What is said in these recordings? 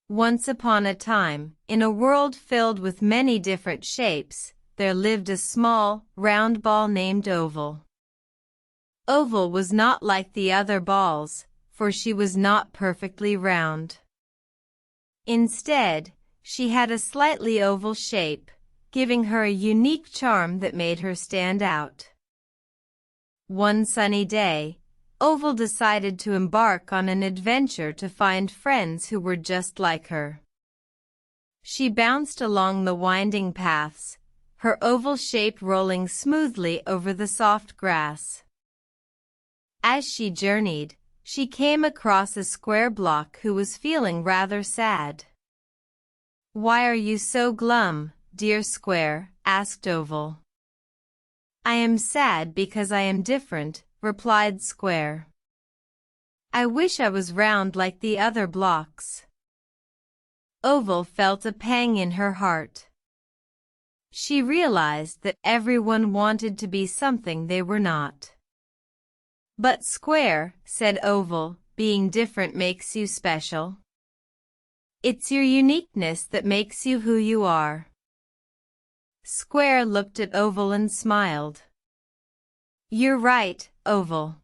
Once upon a time, in a world filled with many different shapes, there lived a small, round ball named Oval. Oval was not like the other balls, for she was not perfectly round. Instead, she had a slightly oval shape, giving her a unique charm that made her stand out. One sunny day, Oval decided to embark on an adventure to find friends who were just like her. She bounced along the winding paths, her oval shape rolling smoothly over the soft grass. As she journeyed, she came across a square block who was feeling rather sad. "Why are you so glum, dear Square?" asked Oval. "I am sad because I am different," replied Square. "I wish I was round like the other blocks." Oval felt a pang in her heart. She realized that everyone wanted to be something they were not. "But Square," said Oval, "being different makes you special. It's your uniqueness that makes you who you are." Square looked at Oval and smiled. "You're right, Oval.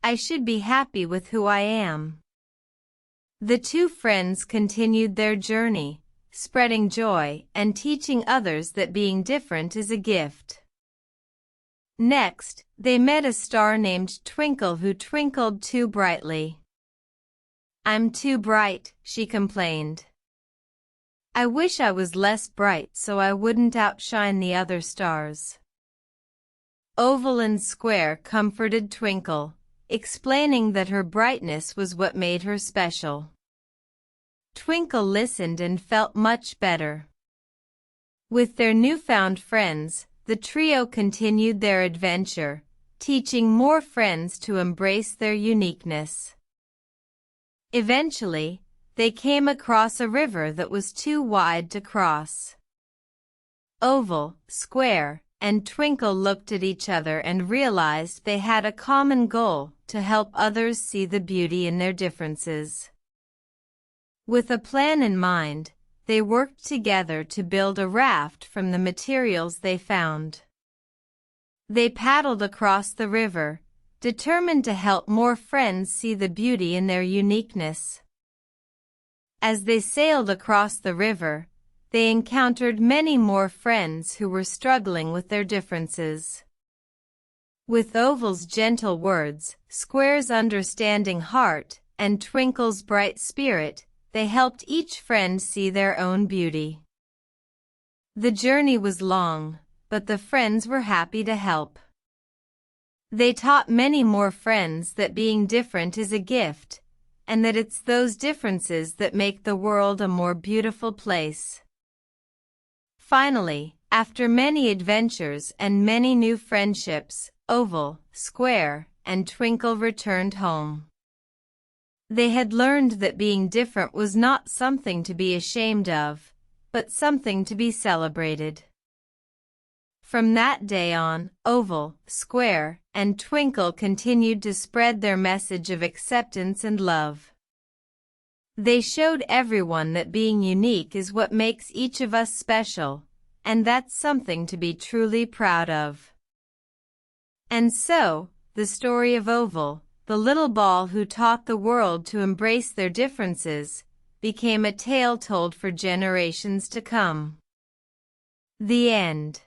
I should be happy with who I am." The two friends continued their journey, spreading joy and teaching others that being different is a gift. Next, they met a star named Twinkle who twinkled too brightly. "I'm too bright," she complained. "I wish I was less bright so I wouldn't outshine the other stars." Oval and Square comforted Twinkle, explaining that her brightness was what made her special. Twinkle listened and felt much better. With their newfound friends, the trio continued their adventure, teaching more friends to embrace their uniqueness. Eventually, they came across a river that was too wide to cross. Oval, Square, and Twinkle looked at each other and realized they had a common goal: to help others see the beauty in their differences. With a plan in mind, they worked together to build a raft from the materials they found. They paddled across the river, determined to help more friends see the beauty in their uniqueness. As they sailed across the river, they encountered many more friends who were struggling with their differences. With Oval's gentle words, Square's understanding heart, and Twinkle's bright spirit, they helped each friend see their own beauty. The journey was long, but the friends were happy to help. They taught many more friends that being different is a gift, and that it's those differences that make the world a more beautiful place. Finally, after many adventures and many new friendships, Oval, Square, and Twinkle returned home. They had learned that being different was not something to be ashamed of, but something to be celebrated. From that day on, Oval, Square, and Twinkle continued to spread their message of acceptance and love. They showed everyone that being unique is what makes each of us special, and that's something to be truly proud of. And so, the story of Oval, the little ball who taught the world to embrace their differences, became a tale told for generations to come. The end.